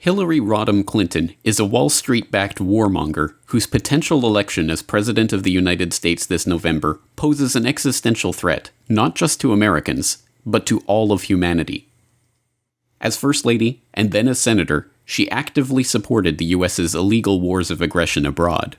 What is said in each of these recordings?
Hillary Rodham Clinton is a Wall Street-backed warmonger whose potential election as President of the United States this November poses an existential threat, not just to Americans, but to all of humanity. As First Lady, and then as Senator, she actively supported the U.S.'s illegal wars of aggression abroad.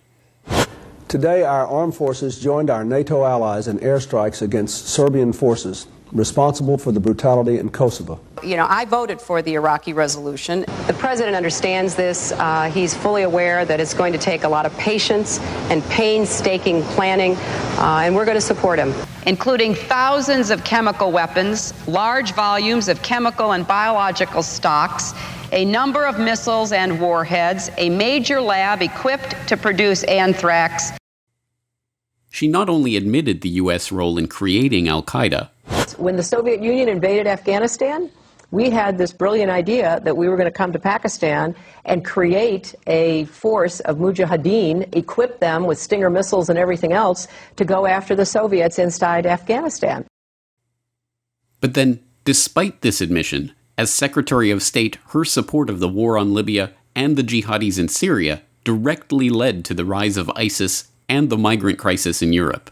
Today, our armed forces joined our NATO allies in airstrikes against Serbian forces responsible for the brutality in Kosovo. I voted for the Iraqi resolution. The president understands this. He's fully aware that it's going to take a lot of patience and painstaking planning, and we're going to support him. Including thousands of chemical weapons, large volumes of chemical and biological stocks, a number of missiles and warheads, a major lab equipped to produce anthrax. She not only admitted the U.S. role in creating al-Qaeda. When the Soviet Union invaded Afghanistan, we had this brilliant idea that we were going to come to Pakistan and create a force of mujahideen, equip them with Stinger missiles and everything else to go after the Soviets inside Afghanistan. But then, despite this admission, as Secretary of State, her support of the war on Libya and the jihadis in Syria directly led to the rise of ISIS and the migrant crisis in Europe.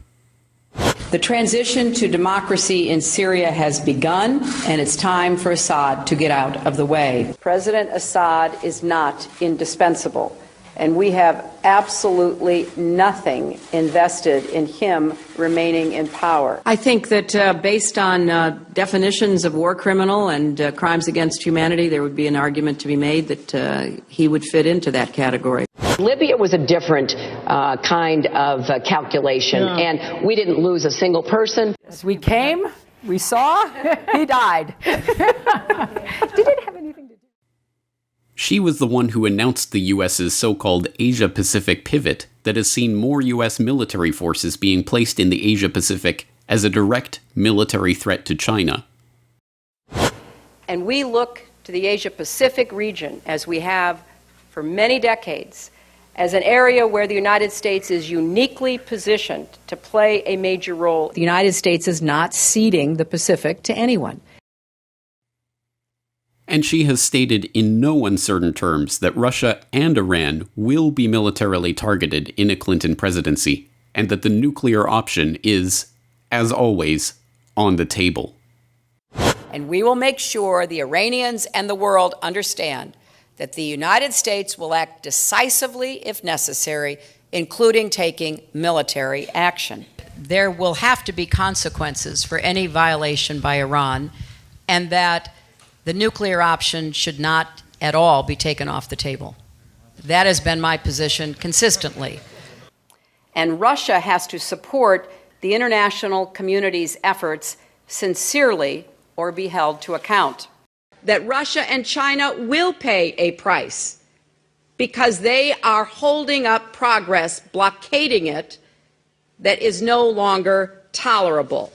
The transition to democracy in Syria has begun, and it's time for Assad to get out of the way. President Assad is not indispensable, and we have absolutely nothing invested in him remaining in power. I think that based on definitions of war criminal and crimes against humanity, there would be an argument to be made that he would fit into that category. Libya was a different kind of calculation, and we didn't lose a single person. We came, we saw, he died. Did it have anything to do? She was the one who announced the U.S.'s so-called Asia-Pacific pivot that has seen more U.S. military forces being placed in the Asia-Pacific as a direct military threat to China. And we look to the Asia-Pacific region, as we have for many decades, as an area where the United States is uniquely positioned to play a major role. The United States is not ceding the Pacific to anyone. And she has stated in no uncertain terms that Russia and Iran will be militarily targeted in a Clinton presidency, and that the nuclear option is, as always, on the table. And we will make sure the Iranians and the world understand that the United States will act decisively if necessary, including taking military action. There will have to be consequences for any violation by Iran, and that the nuclear option should not at all be taken off the table. That has been my position consistently. And Russia has to support the international community's efforts sincerely or be held to account. That Russia and China will pay a price because they are holding up progress, blockading it, that is no longer tolerable.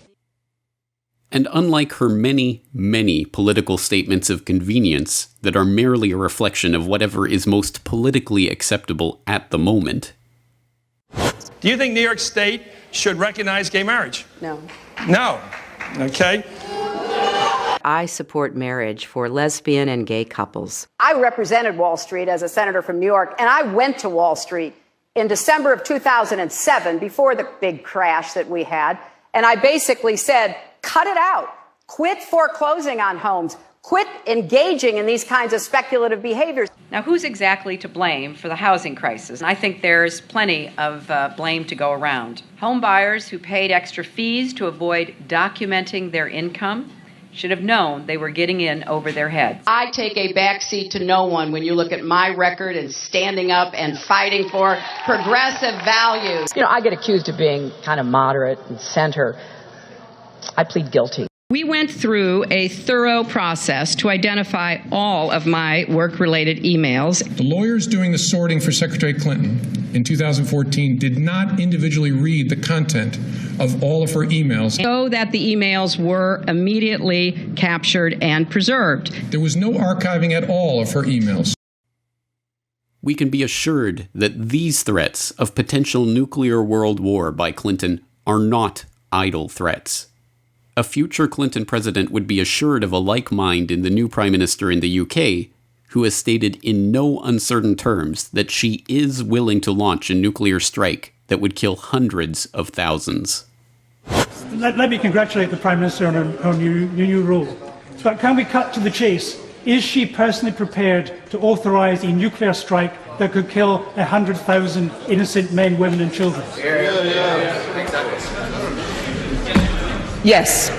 And unlike her many, many political statements of convenience that are merely a reflection of whatever is most politically acceptable at the moment. Do you think New York State should recognize gay marriage? No. No. Okay. I support marriage for lesbian and gay couples. I represented Wall Street as a senator from New York, and I went to Wall Street in December of 2007, before the big crash that we had, and I basically said, cut it out. Quit foreclosing on homes. Quit engaging in these kinds of speculative behaviors. Now, who's exactly to blame for the housing crisis? I think there's plenty of blame to go around. Home buyers who paid extra fees to avoid documenting their income should have known they were getting in over their heads. I take a backseat to no one when you look at my record and standing up and fighting for progressive values. I get accused of being kind of moderate and center. I plead guilty. We went through a thorough process to identify all of my work-related emails. The lawyers doing the sorting for Secretary Clinton in 2014 did not individually read the content of all of her emails, so that the emails were immediately captured and preserved. There was no archiving at all of her emails. We can be assured that these threats of potential nuclear world war by Clinton are not idle threats. A future Clinton president would be assured of a like mind in the new Prime Minister in the UK, who has stated in no uncertain terms that she is willing to launch a nuclear strike that would kill hundreds of thousands. Let me congratulate the Prime Minister on her new role. But can we cut to the chase? Is she personally prepared to authorise a nuclear strike that could kill 100,000 innocent men, women and children? Yes.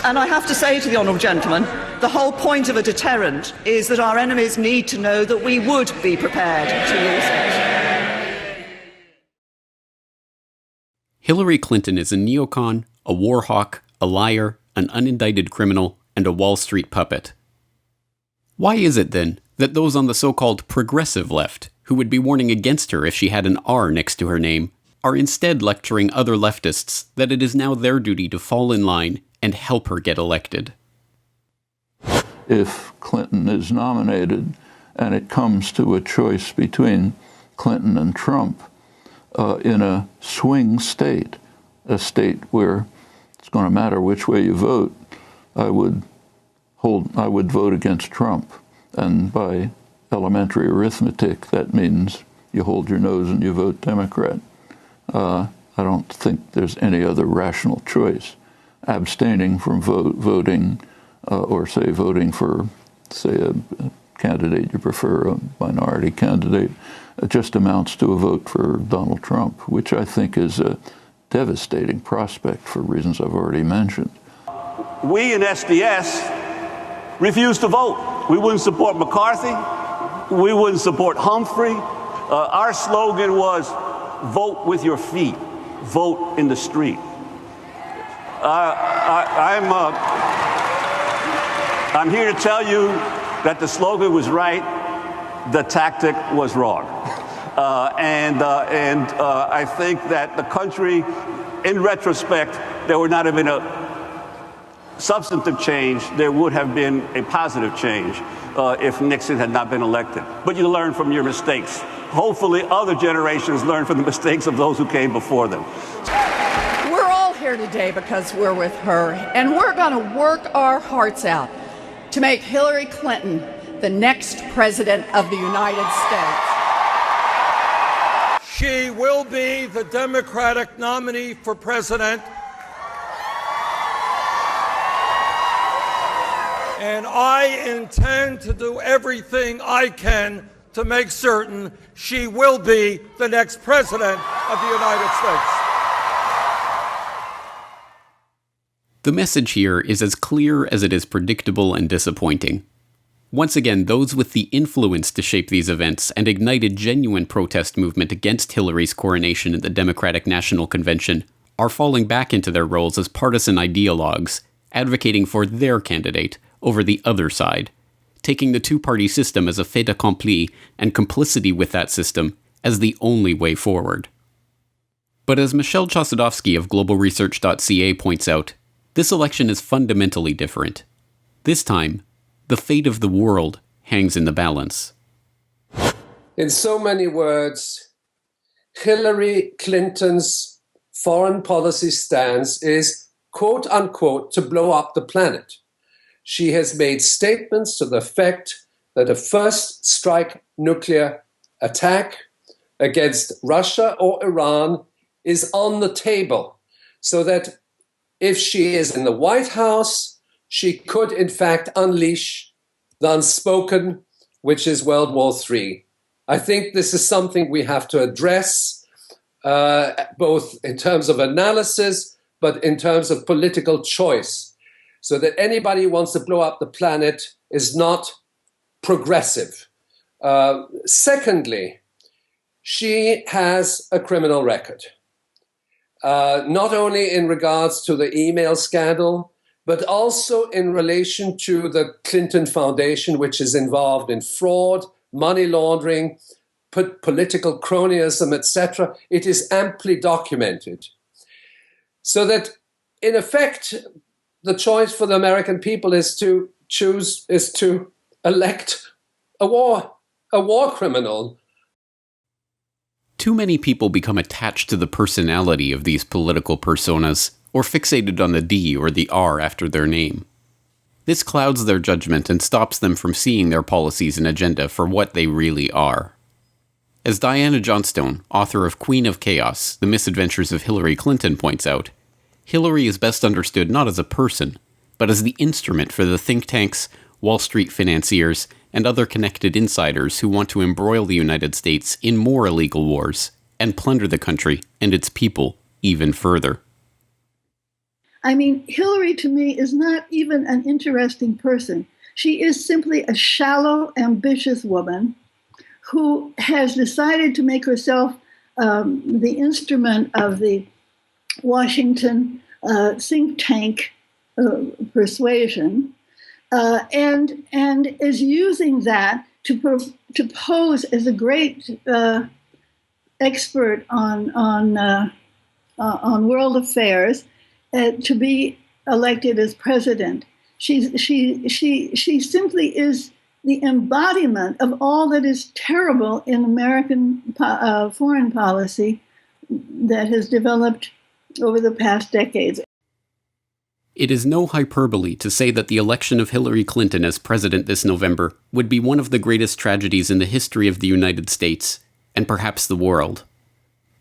And I have to say to the honourable gentleman, the whole point of a deterrent is that our enemies need to know that we would be prepared to use it. Hillary Clinton is a neocon, a war hawk, a liar, an unindicted criminal, and a Wall Street puppet. Why is it, then, that those on the so-called progressive left, who would be warning against her if she had an R next to her name, are instead lecturing other leftists that it is now their duty to fall in line and help her get elected? If Clinton is nominated and it comes to a choice between Clinton and Trump in a swing state, a state where it's going to matter which way you vote, I would vote against Trump. And by elementary arithmetic, that means you hold your nose and you vote Democrat. I don't think there's any other rational choice. Abstaining from voting, or say voting for, say, a candidate you prefer, a minority candidate, just amounts to a vote for Donald Trump, which I think is a devastating prospect for reasons I've already mentioned. We in SDS refused to vote. We wouldn't support McCarthy. We wouldn't support Humphrey. Our slogan was, vote with your feet, vote in the street. I'm here to tell you that the slogan was right, the tactic was wrong. I think that the country, in retrospect, there would not have been a substantive change, there would have been a positive change if Nixon had not been elected. But you learn from your mistakes. Hopefully other generations learn from the mistakes of those who came before them. We're all here today because we're with her, and we're going to work our hearts out to make Hillary Clinton the next president of the United States. She will be the Democratic nominee for president. And I intend to do everything I can to make certain she will be the next president of the United States. The message here is as clear as it is predictable and disappointing. Once again, those with the influence to shape these events and ignite a genuine protest movement against Hillary's coronation at the Democratic National Convention are falling back into their roles as partisan ideologues, advocating for their candidate over the other side, taking the two-party system as a fait accompli and complicity with that system as the only way forward. But as Michelle Chossudovsky of globalresearch.ca points out, this election is fundamentally different. This time, the fate of the world hangs in the balance. In so many words, Hillary Clinton's foreign policy stance is, quote unquote, to blow up the planet. She has made statements to the effect that a first strike nuclear attack against Russia or Iran is on the table, so that if she is in the White House, she could in fact unleash the unspoken, which is World War III. I think this is something we have to address, both in terms of analysis, but in terms of political choice, so that anybody who wants to blow up the planet is not progressive. Secondly, she has a criminal record, not only in regards to the email scandal, but also in relation to the Clinton Foundation, which is involved in fraud, money laundering, political cronyism, etc. It is amply documented. So that, in effect, the choice for the American people is to elect a war criminal. Too many people become attached to the personality of these political personas, or fixated on the D or the R after their name. This clouds their judgment and stops them from seeing their policies and agenda for what they really are. As Diana Johnstone, author of Queen of Chaos, The Misadventures of Hillary Clinton, points out, Hillary is best understood not as a person, but as the instrument for the think tanks, Wall Street financiers, and other connected insiders who want to embroil the United States in more illegal wars and plunder the country and its people even further. I mean, Hillary to me is not even an interesting person. She is simply a shallow, ambitious woman who has decided to make herself the instrument of the Washington think tank persuasion, and is using that to pose as a great expert on world affairs, to be elected as president. She simply is the embodiment of all that is terrible in American foreign policy that has developed over the past decades. It is no hyperbole to say that the election of Hillary Clinton as president this November would be one of the greatest tragedies in the history of the United States, and perhaps the world.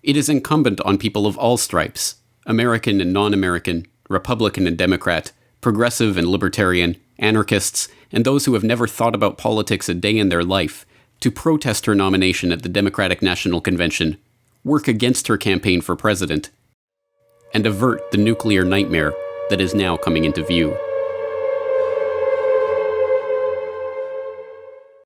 It is incumbent on people of all stripes, American and non-American, Republican and Democrat, progressive and libertarian, anarchists, and those who have never thought about politics a day in their life, to protest her nomination at the Democratic National Convention, work against her campaign for president, and avert the nuclear nightmare that is now coming into view.